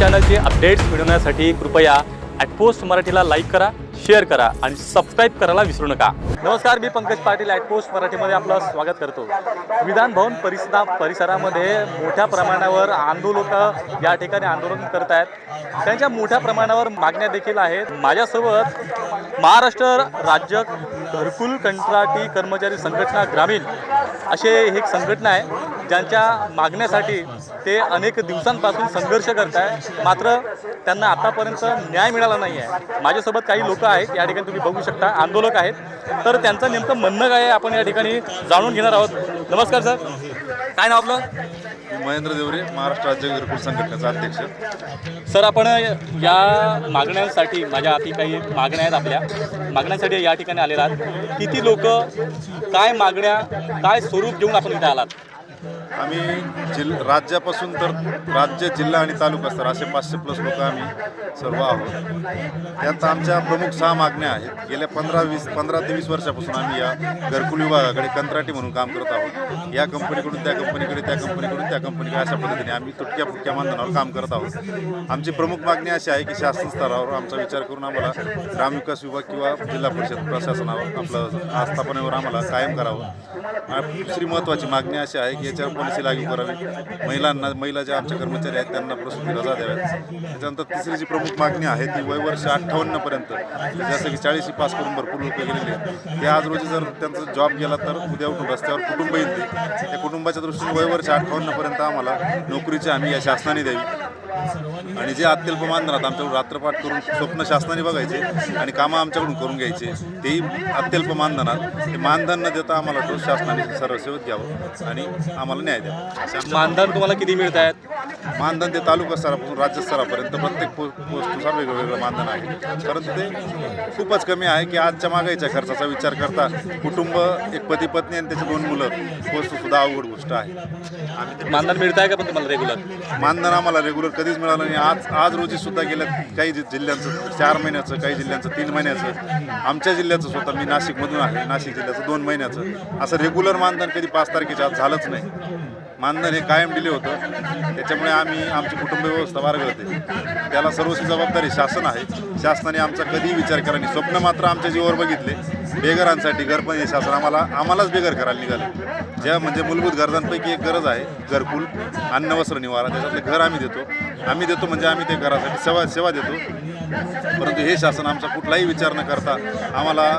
चॅनलचे updates मिळवण्यासाठी कृपया @post मराठीला लाईक करा, शेअर करा आणि सबस्क्राईब करायला विसरू नका। नमस्कार, मी पंकज पाटील @पोस्ट मराठीमध्ये आपलं स्वागत करतो। विधान भवन परिसरामध्ये मोठ्या प्रमाणावर आंदोलक या ठिकाणी आंदोलन करत आहेत। त्यांच्या मोठ्या प्रमाणावर मागण्या देखील आहेत। माझ्यासोबत महाराष्ट्र राज्य घरकुल कंत्राटी कर्मचारी संघटना ग्रामीण असे एक संघटना आहे, ज्यांच्या मागण्यासाठी ते अनेक दिवसांपासून संघर्ष करत आहेत, मात्र त्यांना आतापर्यंत न्याय मिळाला नाही आहे। माझ्यासोबत काही लोक आहेत, या ठिकाणी तुम्ही बघू शकता आंदोलक आहेत, तर त्यांचं नेमकं म्हणणं काय आहे आपण या ठिकाणी जाणून घेणार आहोत। नमस्कार सर, काय नाव आपलं? महेंद्र देवरे, महाराष्ट्र राज्य घरकुल संघटनेचा अध्यक्ष। सर, आपण या मागण्यांसाठी, माझ्या हाती काही मागण्या आहेत, आपल्या मागण्यांसाठी या ठिकाणी आलेला आहात। किती लोक, काय मागण्या, काय स्वरूप घेऊन आपण इथे आलात? आम्ही राज्यापासून तर राज्य, जिल्हा आणि तालुका स्तर असे 500+ लोक आम्ही सर्व आहोत। त्यात आमच्या प्रमुख 6 मागण्या आहेत। गेल्या 15 ते 20 वर्षापासून आम्ही या घरकुल विभागाकडे कंत्राटी म्हणून काम करत आहोत। या कंपनीकडून त्या कंपनीकडे, त्या कंपनीकडून त्या कंपनीकडे, अशा पद्धतीने आम्ही तुटक्या फुटक्या मानधनावर काम करत आहोत। आमची प्रमुख मागणी अशी आहे की शासन स्तरावर आमचा विचार करून आम्हाला ग्रामविकास विभाग किंवा जिल्हा परिषद प्रशासनावर आपलं आस्थापनेवर आम्हाला कायम करावं। दुसरी महत्त्वाची मागणी अशी आहे की याच्यावर पॉलिसी लागू करावी। महिला ज्या आमच्या कर्मचारी आहेत त्यांना प्रसूती रजा द्याव्यात। त्याच्यानंतर तिसरी जी प्रमुख मागणी आहे ती वयवर्ष 58पर्यंत, जसं की 40 पास करून भरपूर लोक गेलेले आहेत, ते आज रोजी जर त्यांचा जॉब गेला तर उद्या उठून रस्त्यावर कुटुंब येईल। त्या कुटुंबाच्या दृष्टीने वयवर्ष 58पर्यंत आम्हाला नोकरीची हमी या शासनाने द्यावी। आणि जे अत्यल्प मानधनात आमच्याकडून रात्रपाठ करून स्वप्न शासनाने बघायचे आणि कामं आमच्याकडून करून घ्यायचे, तेही अत्यल्प मानधनात, ते मानधन न देता आम्हाला तो शासनाने सरळ सेवत घ्यावं आणि आम्हाला न्याय द्यावा। मानधन तुम्हाला किती मिळत आहेत? मानधन ते तालुका स्तरापासून राज्य स्तरापर्यंत प्रत्येक पोस्टनुसार वेगळं मानधन आहे, परंतु ते खूपच कमी आहे की आजच्या महागाईच्या खर्चाचा विचार करता कुटुंब, एक पती पत्नी आणि त्याची 2 मुलं पोस्टसुद्धा अवघड गोष्ट आहे। मानधन मिळत आहे का पण तुम्हाला रेग्युलर? मानधन आम्हाला रेग्युलर कधीच मिळालं नाही। आज रोजी सुद्धा गेल्या काही जिल्ह्यांचं 4 महिन्याचं, काही जिल्ह्यांचं 3 महिन्याचं, आमच्या जिल्ह्याचं स्वतः, मी नाशिकमधून आहे, नाशिक जिल्ह्याचं 2 महिन्याचं, असं रेग्युलर मानधन कधी 5 तारखेच्या आत झालंच नाही। मानधन हे कायम दिले होतं, त्याच्यामुळे आमची कुटुंब व्यवस्था वारगळते। त्याला सर्वस्वी जबाबदारी शासन आहे। शासनाने आमचा कधीही विचार केला नाही। स्वप्न मात्र आमच्या जीवावर बघितले। बेघरांसाठी घर पण हे शासन आम्हालाच बेघर करायला निघाले। ज्या म्हणजे मूलभूत गरजांपैकी एक गरज आहे घरकुल, अन्न, वस्त्र, निवारा, त्याच्यातले घर आम्ही देतो म्हणजे आम्ही ते घरासाठी सेवा देतो, परंतु हे शासन आमचा कुठलाही विचार न करता आम्हाला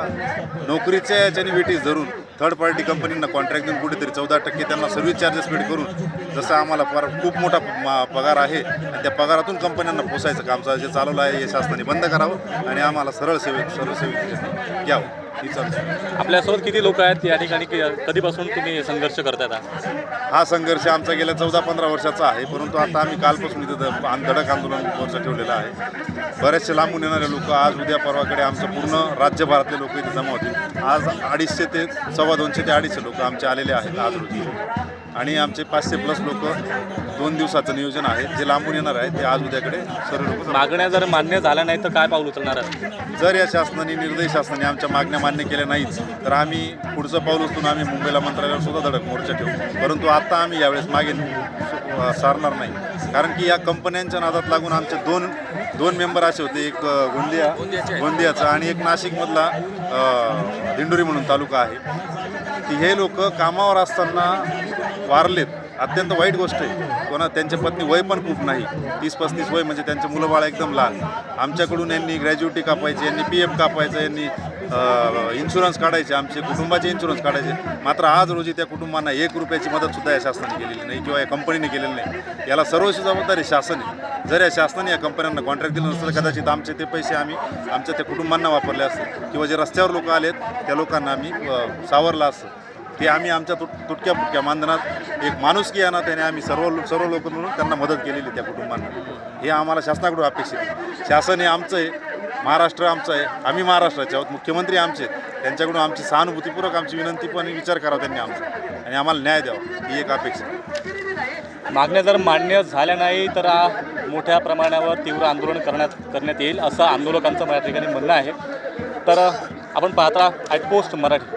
नोकरीच्या याच्याने वेटीस धरून थर्ड पार्टी कंपनींना कॉन्ट्रॅक्ट देऊन कुठेतरी 14% त्यांना सर्व्हिस चार्जेस पेड करून, जसं आम्हाला खूप मोठा पगार आहे आणि त्या पगारातून कंपन्यांना पोसायचं काम जे चालवलं आहे हे शासनाने बंद करावं आणि आम्हाला सरळ सेवेत घ्यावं। आपल्यासोबत किती लोक आहेत या ठिकाणी? कधीपासून तुम्ही संघर्ष करताय? हा संघर्ष आमचा गेल्या 14-15 वर्षाचा आहे, परंतु आता आम्ही कालपासून इथं धडक आंदोलन मोर्चा ठेवलेला आहे। बरेचसे लांबून येणारे लोक आज, उद्या, परवाकडे आमचं पूर्ण राज्यभरातले लोक इथे जमा होतील। आज 250 ते 250 ते 250 लोक आमचे आलेले आहेत आज रोजी, आणि आमचे 500+ लोक 2 दिवसाचं नियोजन आहे, जे लांबून येणार आहेत ते आज उद्याकडे सर्व लोक। मागण्या जर मान्य झाल्या नाही तर काय पाऊल उचलणार? जर या निर्दयी शासनाने आमच्या मागण्या मान्य केल्या नाहीत तर आम्ही पुढचं पाऊल उचलून आम्ही मुंबईला मंत्रालयावर सुद्धा धडक मोर्चा ठेवू, परंतु आता आम्ही यावेळेस मागे सारणार नाही। कारण की या कंपन्यांच्या नादात लागून आमचे दोन मेंबर असे होते, एक गोंदियाचा आणि एक नाशिकमधला दिंडोरी म्हणून तालुका आहे, की हे लोक कामावर असताना वारलेत। अत्यंत वाईट गोष्ट आहे। त्यांच्या पत्नी वय पण खूप नाही, 30-35 वय, म्हणजे त्यांचे मुलं बाळ एकदम लहान। आमच्याकडून यांनी ग्रॅज्युएटी कापायची, यांनी PF कापायचं, यांनी इन्शुरन्स काढायचे, आमचे कुटुंबाचे इन्शुरन्स काढायचे, मात्र आज रोजी त्या कुटुंबांना 1 रुपयाची मदतसुद्धा या शासनाने केलेली नाही किंवा या कंपनीने केलेली नाही। याला सर्वस्वी जबाबदारी शासन आहे। जर या शासनाने या कंपन्यांना कॉन्ट्रॅक्ट दिलं नसतं तर कदाचित आमचे ते पैसे आम्ही आमच्या त्या कुटुंबांना वापरले असते, किंवा जे रस्त्यावर लोक आलेत त्या लोकांना आम्ही सावरलं असतं। ते आम्ही आमच्या तुटक्या फुटक्या मानधनात एक माणुसकी आहे ना, त्याने आम्ही सर्व लोक मिळून त्यांना मदत केलेली त्या कुटुंबांना। हे आम्हाला शासनाकडून अपेक्षित आहे। शासन हे आमचं आहे, महाराष्ट्र आमचं आहे, आम्ही महाराष्ट्राचे आहोत, मुख्यमंत्री आमचे आहेत, त्यांच्याकडून आमची सहानुभूतीपूर्वक आमची विनंती पण विचार करावा त्यांनी आमचा, आणि आम्हाला न्याय द्यावा, ही एक अपेक्षा। मागण्या जर मान्य झाल्या नाही तर मोठ्या प्रमाणावर तीव्र आंदोलन करण्यात येईल, असं आंदोलकांचं माझ्या ठिकाणी म्हणणं आहे। तर आपण पाहता @पोस्ट मराठी।